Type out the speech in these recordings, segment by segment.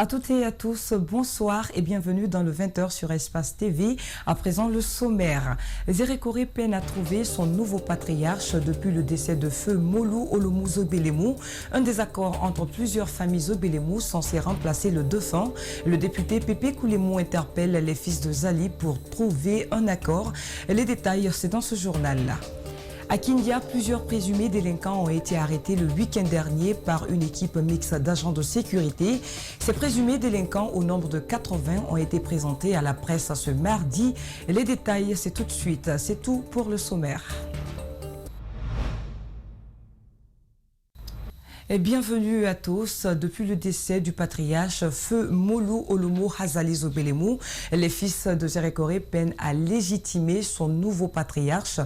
À toutes et à tous, bonsoir et bienvenue dans le 20h sur Espace TV. À présent, le sommaire. Zérékoré peine à trouver son nouveau patriarche depuis le décès de feu Molou Olomou Zobélémou. Un désaccord entre plusieurs familles Zobélémou censé remplacer le défunt. Le député Pépé Koulémou interpelle les fils de Zali pour trouver un accord. Les détails, c'est dans ce journal-là. À Kindia, plusieurs présumés délinquants ont été arrêtés le week-end dernier par une équipe mixte d'agents de sécurité. Ces présumés délinquants, au nombre de 80, ont été présentés à la presse ce mardi. Les détails, c'est tout de suite. C'est tout pour le sommaire. Et bienvenue à tous. Depuis le décès du patriarche Feu Molou Olomou Hazali Zobélémou, les fils de Zérékoré peinent à légitimer son nouveau patriarche.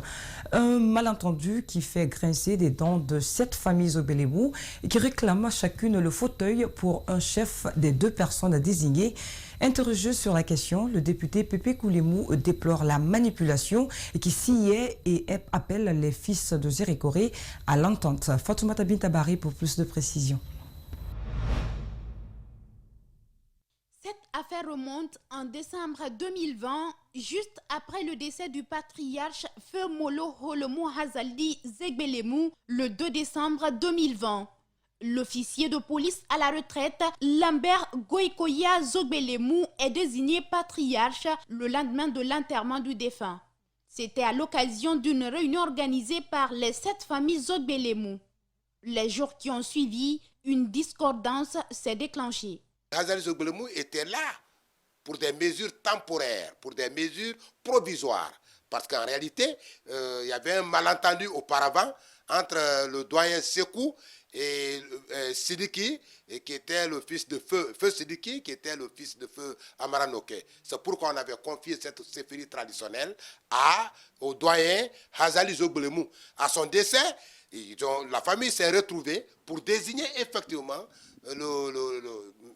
Un malentendu qui fait grincer des dents de 7 familles Zobélémou et qui réclament chacune le fauteuil pour un chef des 2 personnes désignées. Interrogé sur la question, le député Pépé Koulémou déplore la manipulation et qui sciait et appelle les fils de Zérékoré à l'entente. Fatoumata Bintabari pour plus de précisions. Cette affaire remonte en décembre 2020, juste après le décès du patriarche Feu Molo Olomou Hazali Zobélémou le 2 décembre 2020. L'officier de police à la retraite, Lambert Goïkoya Zobélémou, est désigné patriarche le lendemain de l'enterrement du défunt. C'était à l'occasion d'une réunion organisée par les 7 familles Zobélémou. Les jours qui ont suivi, une discordance s'est déclenchée. Hazali Zobélémou était là pour des mesures temporaires, pour des mesures provisoires. Parce qu'en réalité, il y avait un malentendu auparavant entre le doyen Sekou et Sidiki, qui était le fils de Feu Sidiki, qui était le fils de Feu Amaranoke. C'est pourquoi on avait confié cette céphérie traditionnelle au doyen Hazali Zobélémou. À son décès, la famille s'est retrouvée pour désigner effectivement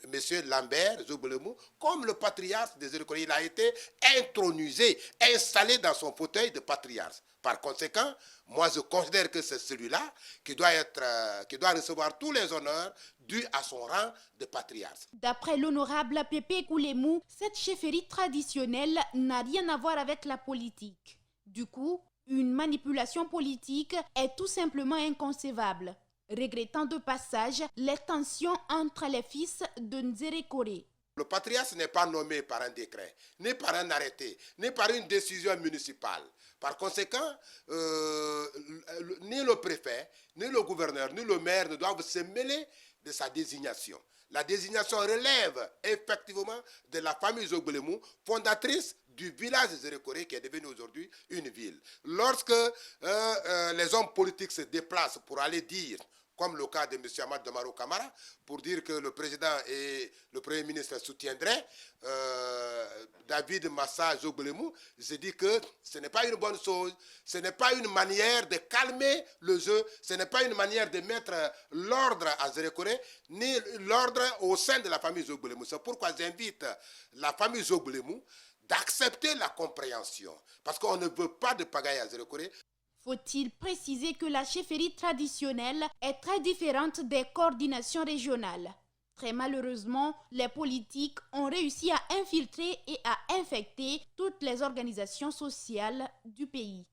monsieur Lambert Zobélémou comme le patriarche des Zérékoré. Il a été intronisé, installé dans son fauteuil de patriarche. Par conséquent, moi je considère que c'est celui-là qui doit recevoir tous les honneurs dus à son rang de patriarche. D'après l'honorable Pépé Koulémou, cette chefferie traditionnelle n'a rien à voir avec la politique. Du coup, une manipulation politique est tout simplement inconcevable, regrettant de passage les tensions entre les fils de Zérékoré. Le patriarche n'est pas nommé par un décret, ni par un arrêté, ni par une décision municipale. Par conséquent, ni le préfet, ni le gouverneur, ni le maire ne doivent se mêler de sa désignation. La désignation relève effectivement de la famille Zobélémou, fondatrice du village de Zérékoré qui est devenu aujourd'hui une ville. Lorsque les hommes politiques se déplacent pour aller dire, comme le cas de M. Ahmad Damaro Kamara, pour dire que le président et le premier ministre soutiendraient David Massa Zobélémou, je dis que ce n'est pas une bonne chose, ce n'est pas une manière de calmer le jeu, ce n'est pas une manière de mettre l'ordre à Zérékoré, ni l'ordre au sein de la famille Zobélémou. C'est pourquoi j'invite la famille Zobélémou d'accepter la compréhension, parce qu'on ne veut pas de pagaille à Zérékoré. Faut-il préciser que la chefferie traditionnelle est très différente des coordinations régionales? Très malheureusement, les politiques ont réussi à infiltrer et à infecter toutes les organisations sociales du pays.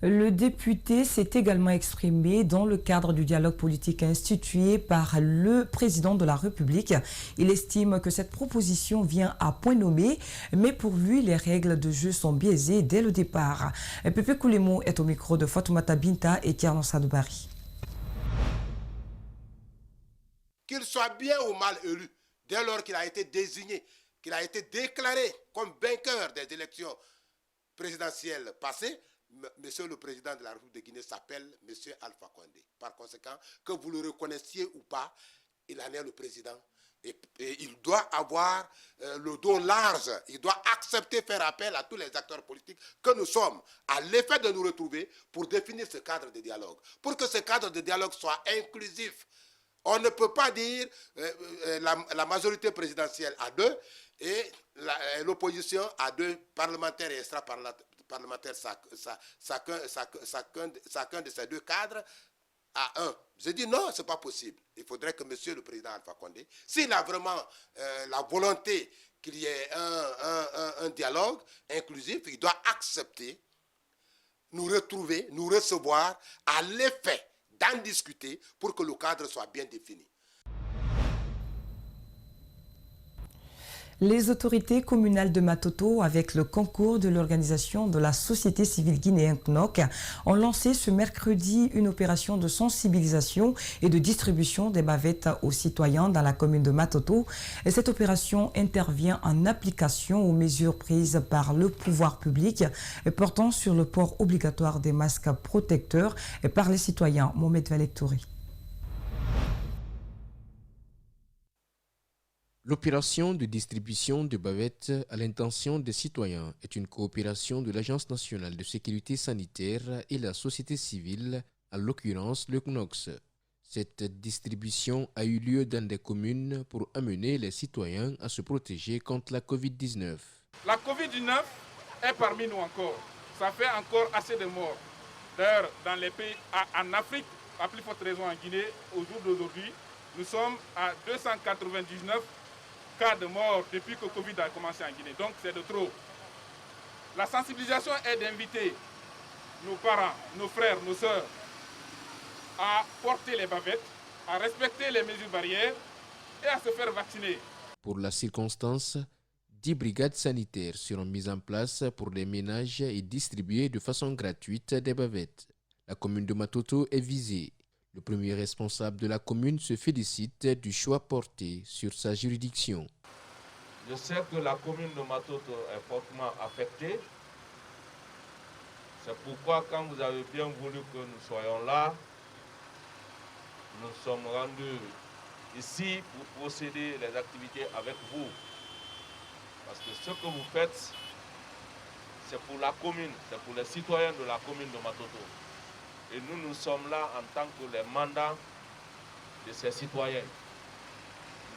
Le député s'est également exprimé dans le cadre du dialogue politique institué par le président de la République. Il estime que cette proposition vient à point nommé, mais pour lui, les règles de jeu sont biaisées dès le départ. Pépé Koulémou est au micro de Fatoumata Binta et Tierno Sadoubari. Qu'il soit bien ou mal élu, dès lors qu'il a été désigné, qu'il a été déclaré comme vainqueur des élections présidentielles passées, Monsieur le Président de la République de Guinée s'appelle Monsieur Alpha Condé. Par conséquent, que vous le reconnaissiez ou pas, il en est le président. Et il doit avoir le dos large. Il doit accepter faire appel à tous les acteurs politiques que nous sommes, à l'effet de nous retrouver pour définir ce cadre de dialogue. Pour que ce cadre de dialogue soit inclusif. On ne peut pas dire la majorité présidentielle à 2 et l'opposition à 2 parlementaires et extra-parlementaires, chacun de ces 2 cadres à 1. J'ai dit non, ce n'est pas possible. Il faudrait que monsieur le président Alpha Condé, s'il a vraiment la volonté qu'il y ait un dialogue inclusif, il doit accepter, nous retrouver, nous recevoir, à l'effet d'en discuter pour que le cadre soit bien défini. Les autorités communales de Matoto, avec le concours de l'organisation de la société civile guinéenne CNOC, ont lancé ce mercredi une opération de sensibilisation et de distribution des bavettes aux citoyens dans la commune de Matoto. Et cette opération intervient en application aux mesures prises par le pouvoir public portant sur le port obligatoire des masques protecteurs par les citoyens. Mohamed Valektouri. L'opération de distribution de bavettes à l'intention des citoyens est une coopération de l'Agence nationale de sécurité sanitaire et la société civile, en l'occurrence le CNOX. Cette distribution a eu lieu dans des communes pour amener les citoyens à se protéger contre la Covid-19. La Covid-19 est parmi nous encore. Ça fait encore assez de morts. D'ailleurs, dans les pays en Afrique, à plus forte raison en Guinée, au jour d'aujourd'hui, nous sommes à 299 cas de mort depuis que Covid a commencé en Guinée. Donc c'est de trop. La sensibilisation est d'inviter nos parents, nos frères, nos sœurs à porter les bavettes, à respecter les mesures barrières et à se faire vacciner. Pour la circonstance, 10 brigades sanitaires seront mises en place pour les ménages et distribuer de façon gratuite des bavettes. La commune de Matoto est visée. Le premier responsable de la commune se félicite du choix porté sur sa juridiction. Je sais que la commune de Matoto est fortement affectée. C'est pourquoi quand vous avez bien voulu que nous soyons là, nous sommes rendus ici pour procéder les activités avec vous. Parce que ce que vous faites, c'est pour la commune, c'est pour les citoyens de la commune de Matoto. Et nous sommes là en tant que les mandats de ces citoyens.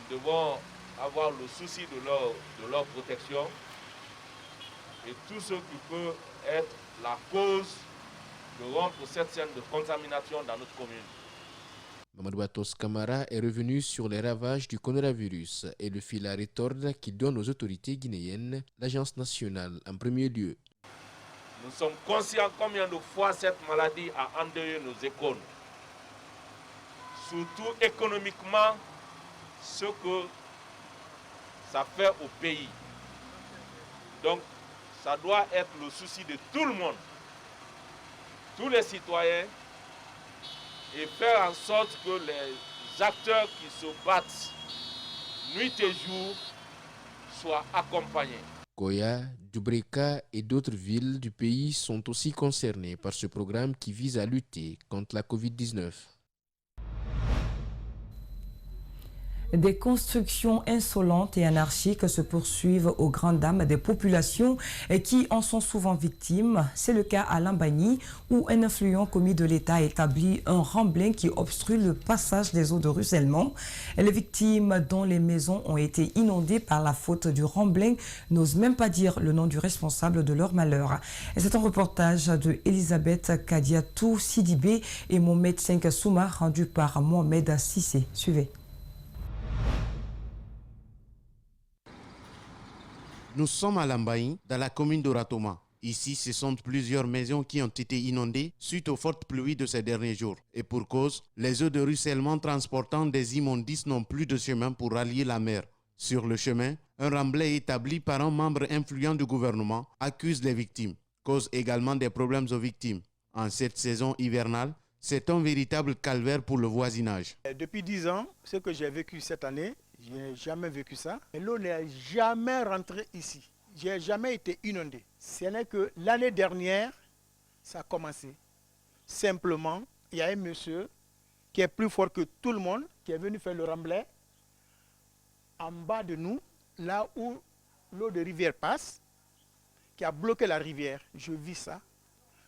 Nous devons avoir le souci de leur protection et tout ce qui peut être la cause de rompre cette scène de contamination dans notre commune. Mamadou Atos Kamara est revenu sur les ravages du coronavirus et le fil à retordre qu'il donne aux autorités guinéennes, l'Agence nationale en premier lieu. Nous sommes conscients combien de fois cette maladie a endeuillé nos écoles. Surtout économiquement, ce que ça fait au pays. Donc, ça doit être le souci de tout le monde, tous les citoyens, et faire en sorte que les acteurs qui se battent nuit et jour soient accompagnés. Koya, Dubreka et d'autres villes du pays sont aussi concernées par ce programme qui vise à lutter contre la Covid-19. Des constructions insolentes et anarchiques se poursuivent aux grandes dames des populations qui en sont souvent victimes. C'est le cas à Lambagny où un influent commis de l'État établit un remblai qui obstrue le passage des eaux de ruissellement. Les victimes dont les maisons ont été inondées par la faute du remblai n'osent même pas dire le nom du responsable de leur malheur. C'est un reportage de Elisabeth Kadiatou Sidibé et Mohamed Souma rendu par Mohamed Sissé. Suivez. Nous sommes à Lambaï, dans la commune de Ratoma. Ici, ce sont plusieurs maisons qui ont été inondées suite aux fortes pluies de ces derniers jours. Et pour cause, les eaux de ruissellement transportant des immondices n'ont plus de chemin pour rallier la mer. Sur le chemin, un remblai établi par un membre influent du gouvernement accuse les victimes, cause également des problèmes aux victimes. En cette saison hivernale, c'est un véritable calvaire pour le voisinage. Depuis 10 ans, ce que j'ai vécu cette année, je n'ai jamais vécu ça. L'eau n'est jamais rentrée ici. Je n'ai jamais été inondé. Ce n'est que l'année dernière, ça a commencé. Simplement, il y a un monsieur qui est plus fort que tout le monde, qui est venu faire le remblai en bas de nous, là où l'eau de rivière passe, qui a bloqué la rivière. Je vis ça.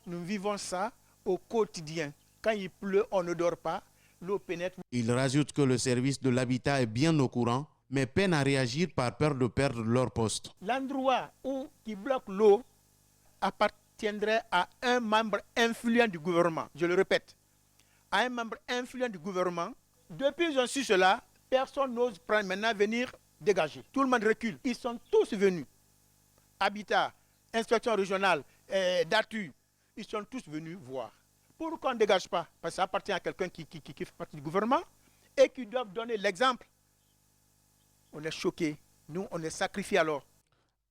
Nous vivons ça au quotidien. Quand il pleut, on ne dort pas. L'eau pénètre. Il rajoute que le service de l'habitat est bien au courant, mais peine à réagir par peur de perdre leur poste. L'endroit qui bloque l'eau appartiendrait à un membre influent du gouvernement. Je le répète, à un membre influent du gouvernement. Depuis qu'ils ont su cela, personne n'ose prendre maintenant venir dégager. Tout le monde recule. Ils sont tous venus. Habitat, inspection régionale, DATU, ils sont tous venus voir. Pourquoi on ne dégage pas? Parce que ça appartient à quelqu'un qui fait partie du gouvernement et qui doit donner l'exemple. On est choqués. Nous, on est sacrifiés alors.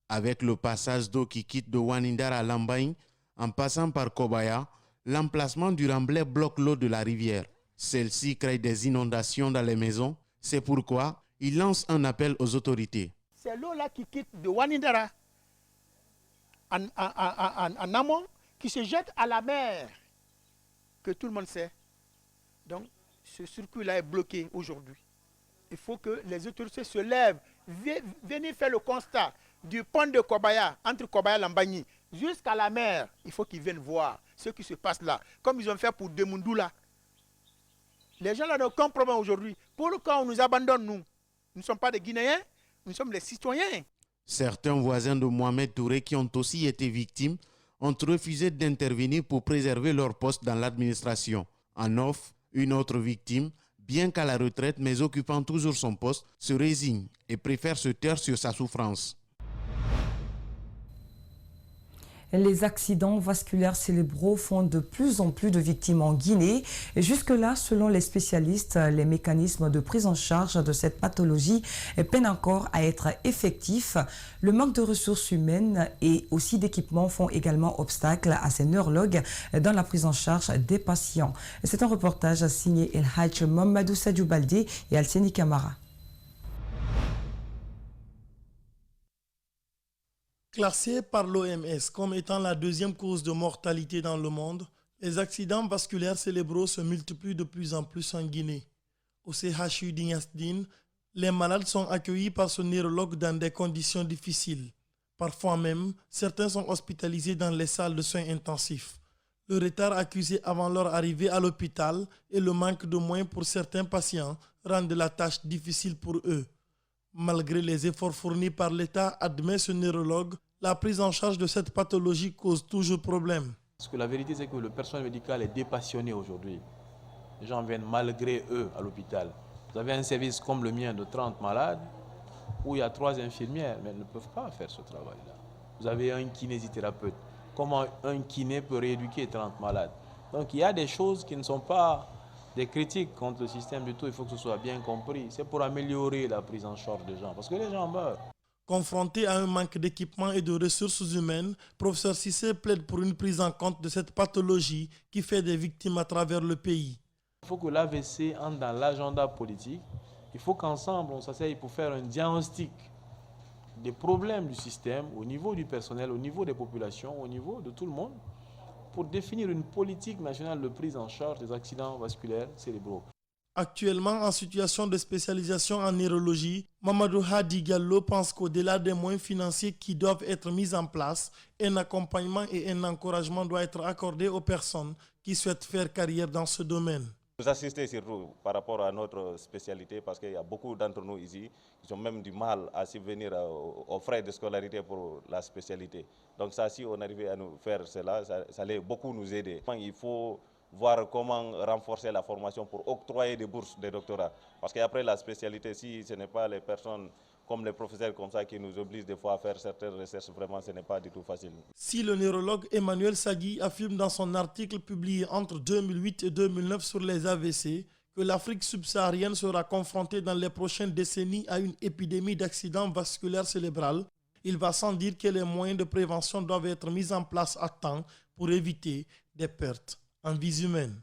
Avec le passage d'eau qui quitte de Wanindar à Lambaye, en passant par Kobaya, l'emplacement du remblai bloque l'eau de la rivière. Celle-ci crée des inondations dans les maisons. C'est pourquoi il lance un appel aux autorités. C'est l'eau-là qui quitte de Wanindara en amont, qui se jette à la mer, que tout le monde sait. Donc, ce circuit-là est bloqué aujourd'hui. Il faut que les autorités se lèvent, venir faire le constat du pont de Kobaya, entre Kobaya et Lambaye, jusqu'à la mer. Il faut qu'ils viennent voir ce qui se passe là, comme ils ont fait pour Demundula. Les gens n'ont aucun problème aujourd'hui. Pourquoi on nous abandonne, nous? Nous ne sommes pas des Guinéens, nous sommes des citoyens. Certains voisins de Mohamed Touré qui ont aussi été victimes ont refusé d'intervenir pour préserver leur poste dans l'administration. En off, une autre victime, bien qu'à la retraite mais occupant toujours son poste, se résigne et préfère se taire sur sa souffrance. Les accidents vasculaires cérébraux font de plus en plus de victimes en Guinée. Et jusque-là, selon les spécialistes, les mécanismes de prise en charge de cette pathologie peinent encore à être effectifs. Le manque de ressources humaines et aussi d'équipements font également obstacle à ces neurologues dans la prise en charge des patients. C'est un reportage signé El Hadj Mamadou Sadio Baldé et Alseni Kamara. Classés par l'OMS comme étant la deuxième cause de mortalité dans le monde, les accidents vasculaires cérébraux se multiplient de plus en plus en Guinée. Au CHU d'Ignasdine, les malades sont accueillis par ce neurologue dans des conditions difficiles. Parfois même, certains sont hospitalisés dans les salles de soins intensifs. Le retard accusé avant leur arrivée à l'hôpital et le manque de moyens pour certains patients rendent la tâche difficile pour eux. Malgré les efforts fournis par l'État, admet ce neurologue, la prise en charge de cette pathologie cause toujours problème. Parce que la vérité, c'est que le personnel médical est dépassionné aujourd'hui. Les gens viennent malgré eux à l'hôpital. Vous avez un service comme le mien de 30 malades, où il y a 3 infirmières, mais elles ne peuvent pas faire ce travail-là. Vous avez un kinésithérapeute. Comment un kiné peut rééduquer 30 malades? Donc il y a des choses qui ne sont pas des critiques contre le système du tout, il faut que ce soit bien compris. C'est pour améliorer la prise en charge des gens, parce que les gens meurent. Confronté à un manque d'équipement et de ressources humaines, professeur Cissé plaide pour une prise en compte de cette pathologie qui fait des victimes à travers le pays. Il faut que l'AVC entre dans l'agenda politique. Il faut qu'ensemble on s'asseye pour faire un diagnostic des problèmes du système au niveau du personnel, au niveau des populations, au niveau de tout le monde, pour définir une politique nationale de prise en charge des accidents vasculaires cérébraux. Actuellement en situation de spécialisation en neurologie, Mamadou Hadi Gallo pense qu'au-delà des moyens financiers qui doivent être mis en place, un accompagnement et un encouragement doivent être accordés aux personnes qui souhaitent faire carrière dans ce domaine. Nous assister surtout par rapport à notre spécialité parce qu'il y a beaucoup d'entre nous ici qui ont même du mal à subvenir aux frais de scolarité pour la spécialité. Donc ça, si on arrivait à nous faire cela, ça allait beaucoup nous aider. Il faut voir comment renforcer la formation pour octroyer des bourses de doctorat. Parce qu'après la spécialité, si ce n'est pas les personnes comme les professeurs comme ça qui nous obligent des fois à faire certaines recherches, vraiment ce n'est pas du tout facile. Si le neurologue Emmanuel Sagui affirme dans son article publié entre 2008 et 2009 sur les AVC que l'Afrique subsaharienne sera confrontée dans les prochaines décennies à une épidémie d'accidents vasculaires cérébraux, il va sans dire que les moyens de prévention doivent être mis en place à temps pour éviter des pertes en vies humaines.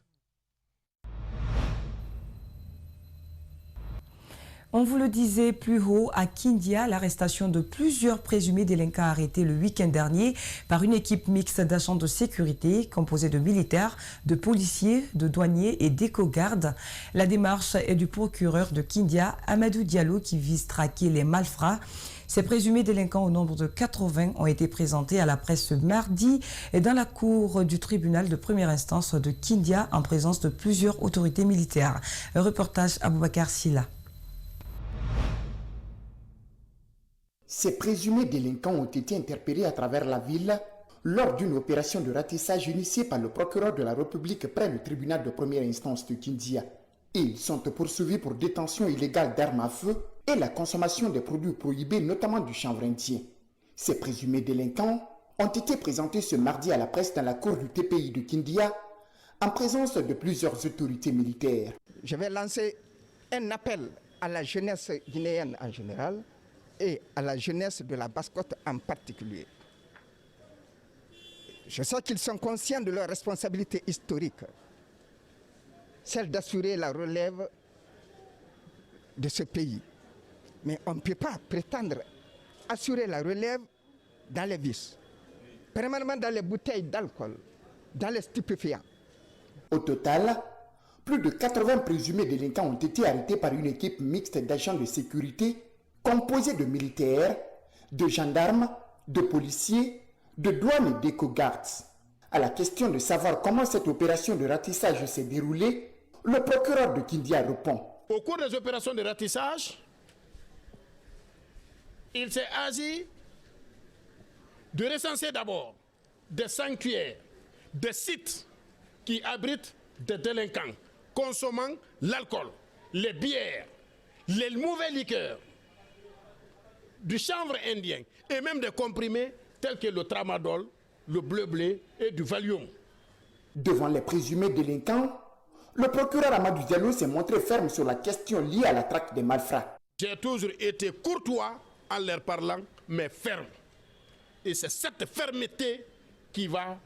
On vous le disait plus haut, à Kindia, l'arrestation de plusieurs présumés délinquants arrêtés le week-end dernier par une équipe mixte d'agents de sécurité composée de militaires, de policiers, de douaniers et d'éco-gardes. La démarche est du procureur de Kindia, Amadou Diallo, qui vise traquer les malfrats. Ces présumés délinquants au nombre de 80 ont été présentés à la presse ce mardi et dans la cour du tribunal de première instance de Kindia en présence de plusieurs autorités militaires. Un reportage Aboubakar Silla. Ces présumés délinquants ont été interpellés à travers la ville lors d'une opération de ratissage initiée par le procureur de la République près du tribunal de première instance de Kindia. Ils sont poursuivis pour détention illégale d'armes à feu et la consommation des produits prohibés, notamment du chanvre indien. Ces présumés délinquants ont été présentés ce mardi à la presse dans la cour du TPI de Kindia en présence de plusieurs autorités militaires. Je vais lancer un appel à la jeunesse guinéenne en général et à la jeunesse de la Basse-Côte en particulier. Je sais qu'ils sont conscients de leur responsabilité historique, celle d'assurer la relève de ce pays. Mais on ne peut pas prétendre assurer la relève dans les vices, permanemment dans les bouteilles d'alcool, dans les stupéfiants. Au total, plus de 80 présumés délinquants ont été arrêtés par une équipe mixte d'agents de sécurité composée de militaires, de gendarmes, de policiers, de douane et d'éco-gardes. À la question de savoir comment cette opération de ratissage s'est déroulée, le procureur de Kindia répond. Au cours des opérations de ratissage, il s'est agi de recenser d'abord des sanctuaires, des sites qui abritent des délinquants consommant l'alcool, les bières, les mauvais liqueurs, du chanvre indien et même des comprimés tels que le tramadol, le bleu-blé et du Valium. Devant les présumés délinquants, le procureur Amadou Diallo s'est montré ferme sur la question liée à la traque des malfrats. J'ai toujours été courtois en leur parlant, mais ferme. Et c'est cette fermeté qui va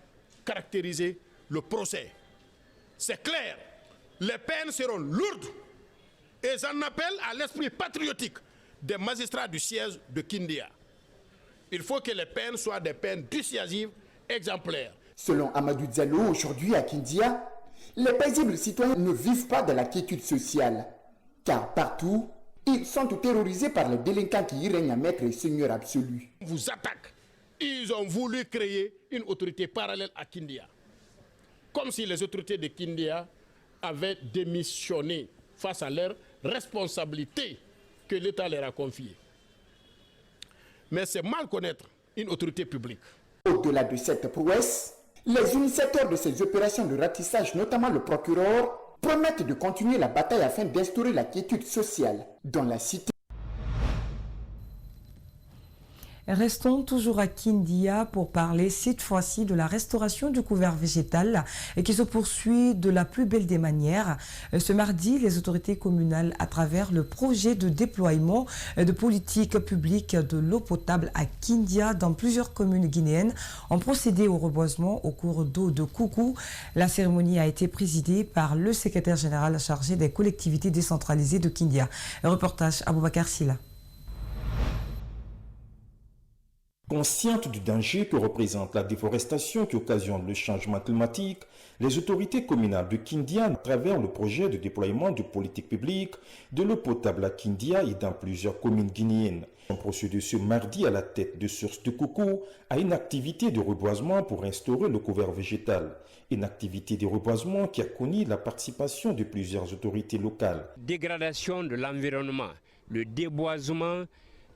caractériser le procès. C'est clair, les peines seront lourdes et j'en appelle à l'esprit patriotique des magistrats du siège de Kindia. Il faut que les peines soient des peines dissuasives, exemplaires. Selon Amadou Diallo, aujourd'hui à Kindia, les paisibles citoyens ne vivent pas de la quiétude sociale, car partout, ils sont terrorisés par les délinquants qui y règnent à maître et seigneur absolu. On vous attaque. Ils ont voulu créer une autorité parallèle à Kindia. Comme si les autorités de Kindia avaient démissionné face à leurs responsabilités que l'État leur a confiées. Mais c'est mal connaître une autorité publique. Au-delà de cette prouesse, les initiateurs de ces opérations de ratissage, notamment le procureur, promettent de continuer la bataille afin d'instaurer la quiétude sociale dans la cité. Restons toujours à Kindia pour parler cette fois-ci de la restauration du couvert végétal qui se poursuit de la plus belle des manières. Ce mardi, les autorités communales, à travers le projet de déploiement de politique publique de l'eau potable à Kindia dans plusieurs communes guinéennes, ont procédé au reboisement au cours d'eau de Koukou. La cérémonie a été présidée par le secrétaire général chargé des collectivités décentralisées de Kindia. Reportage Aboubakar Silla. Conscientes du danger que représente la déforestation qui occasionne le changement climatique, les autorités communales de Kindia, à travers le projet de déploiement de politique publique de l'eau potable à Kindia et dans plusieurs communes guinéennes, ont procédé ce mardi à la tête de source de Koukou à une activité de reboisement pour instaurer le couvert végétal. Une activité de reboisement qui a connu la participation de plusieurs autorités locales. Dégradation de l'environnement, le déboisement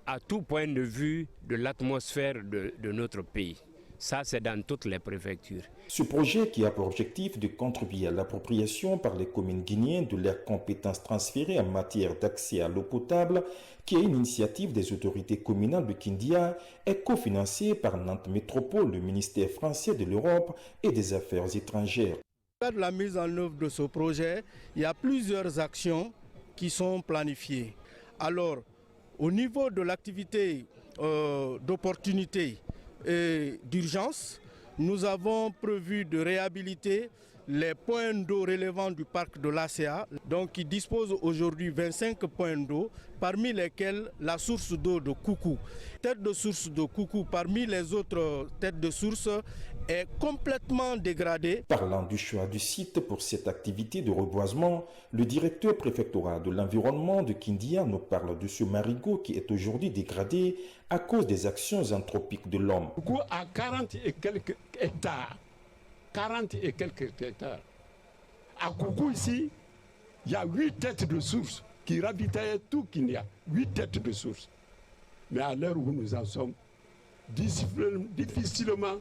à tout point de vue de l'atmosphère de notre pays. Ça, c'est dans toutes les préfectures. Ce projet qui a pour objectif de contribuer à l'appropriation par les communes guinéennes de leurs compétences transférées en matière d'accès à l'eau potable, qui est une initiative des autorités communales de Kindia, est cofinancé par Nantes Métropole, le ministère français de l'Europe et des Affaires étrangères. Dans la mise en œuvre de ce projet, il y a plusieurs actions qui sont planifiées. Alors, au niveau de l'activité d'opportunité et d'urgence, nous avons prévu de réhabiliter les points d'eau relevant du parc de l'ACA, donc qui dispose aujourd'hui 25 points d'eau, parmi lesquels la source d'eau de Koukou. Tête de source de Koukou, parmi les autres têtes de source, est complètement dégradée. Parlant du choix du site pour cette activité de reboisement, le directeur préfectoral de l'environnement de Kindia nous parle de ce marigot qui est aujourd'hui dégradé à cause des actions anthropiques de l'homme. Koukou a 40 et quelques hectares. 40 et quelques hectares. À Koukou ici, il y a 8 têtes de source qui ravitaillent tout Kindia. 8 têtes de source. Mais à l'heure où nous en sommes, difficilement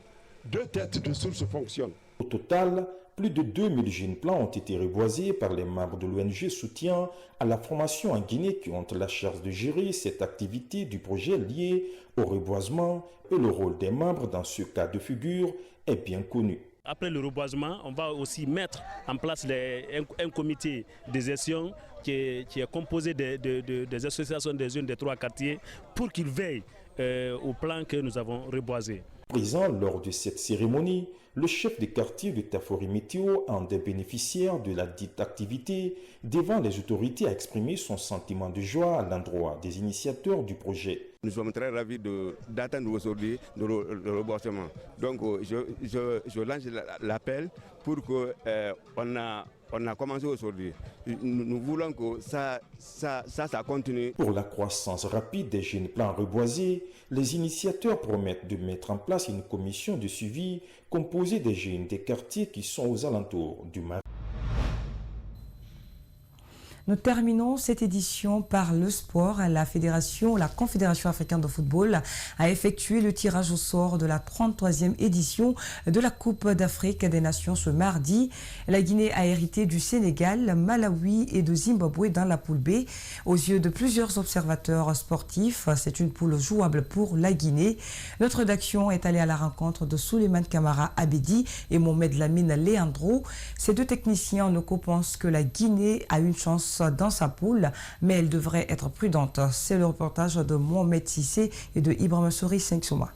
2 têtes de source fonctionnent. Au total, plus de 2000 jeunes plants ont été reboisés par les membres de l'ONG Soutien à la formation en Guinée qui ont la charge de gérer cette activité du projet lié au reboisement et le rôle des membres dans ce cas de figure est bien connu. Après le reboisement, on va aussi mettre en place un comité de gestion qui est composé des associations des jeunes des 3 quartiers pour qu'ils veillent au plan que nous avons reboisé. Présent lors de cette cérémonie, le chef de quartier de Tafori Météo, un des bénéficiaires de la dite activité, devant les autorités, a exprimé son sentiment de joie à l'endroit des initiateurs du projet. Nous sommes très ravis d'atteindre aujourd'hui le reboisement. Donc je lance l'appel pour qu'on a commencé aujourd'hui. Nous voulons que ça continue. Pour la croissance rapide des jeunes plants reboisés, les initiateurs promettent de mettre en place une commission de suivi composée des jeunes des quartiers qui sont aux alentours du Marais. Nous terminons cette édition par le sport. La Confédération africaine de football a effectué le tirage au sort de la 33e édition de la Coupe d'Afrique des Nations ce mardi. La Guinée a hérité du Sénégal, Malawi et de Zimbabwe dans la poule B. Aux yeux de plusieurs observateurs sportifs, c'est une poule jouable pour la Guinée. Notre rédaction est allée à la rencontre de Souleymane Camara Abedi et Mohamed Lamine Leandro. Ces 2 techniciens en ECO pensent que la Guinée a une chance dans sa poule, mais elle devrait être prudente. C'est le reportage de Mohamed Sissé et de Ibrahim Souri Sengsouma.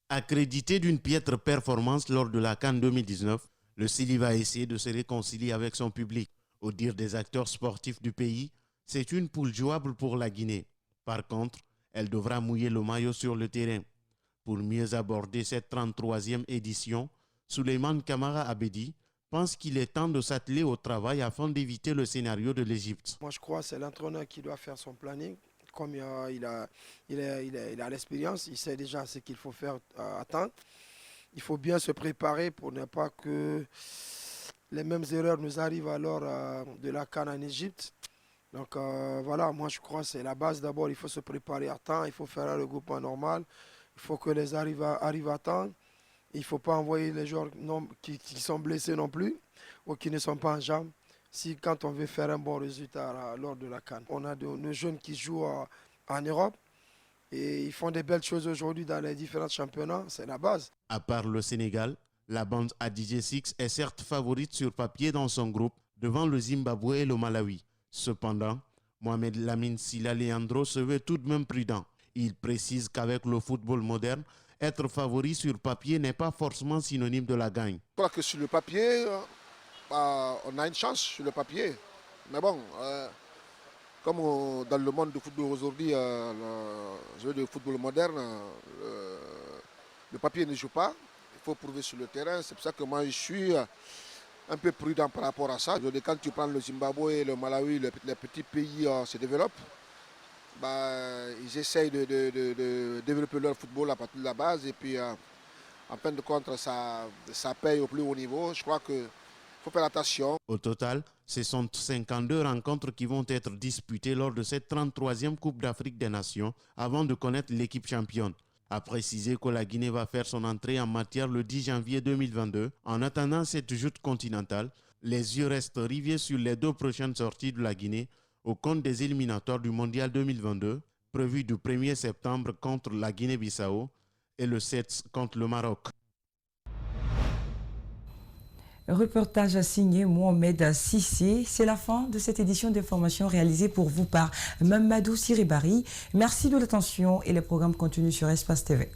Accrédité d'une piètre performance lors de la CAN 2019, le Sili va essayer de se réconcilier avec son public. Au dire des acteurs sportifs du pays, c'est une poule jouable pour la Guinée. Par contre, elle devra mouiller le maillot sur le terrain. Pour mieux aborder cette 33e édition, Souleymane Camara Abedi pense qu'il est temps de s'atteler au travail afin d'éviter le scénario de l'Égypte. Moi je crois que c'est l'entraîneur qui doit faire son planning. Comme il a l'expérience, il sait déjà ce qu'il faut faire à temps. Il faut bien se préparer pour ne pas que les mêmes erreurs nous arrivent alors de la CAN en Égypte. Donc voilà, moi je crois que c'est la base. D'abord, il faut se préparer à temps, il faut faire un regroupement normal, il faut que les arrivent à temps. Il ne faut pas envoyer les joueurs qui sont blessés non plus ou qui ne sont pas en jambes. Quand on veut faire un bon résultat lors de la CAN. On a nos jeunes qui jouent en Europe et ils font des belles choses aujourd'hui dans les différents championnats. C'est la base. À part le Sénégal, la bande ADJ6 est certes favorite sur papier dans son groupe devant le Zimbabwe et le Malawi. Cependant, Mohamed Lamine Sila Leandro se veut tout de même prudent. Il précise qu'avec le football moderne, être favori sur papier n'est pas forcément synonyme de la gagne. Je crois que sur le papier, on a une chance sur le papier. Mais bon, comme dans le monde du football aujourd'hui, le football moderne, le papier ne joue pas. Il faut prouver sur le terrain. C'est pour ça que moi je suis un peu prudent par rapport à ça. Quand tu prends le Zimbabwe, le Malawi, les petits pays se développent. Ils essayent de développer leur football à partir de la base et puis en fin de compte ça paye au plus haut niveau. Je crois qu'il faut faire attention. Au total, ce sont 52 rencontres qui vont être disputées lors de cette 33e Coupe d'Afrique des Nations avant de connaître l'équipe championne. A préciser que la Guinée va faire son entrée en matière le 10 janvier 2022. En attendant cette joute continentale, les yeux restent rivés sur les 2 prochaines sorties de la Guinée au compte des éliminatoires du Mondial 2022, prévu du 1er septembre contre la Guinée-Bissau et le 7 contre le Maroc. Reportage signé Mohamed Sissé. C'est la fin de cette édition d'information réalisée pour vous par Mamadou Siribari. Merci de l'attention et les programmes continuent sur Espace TV.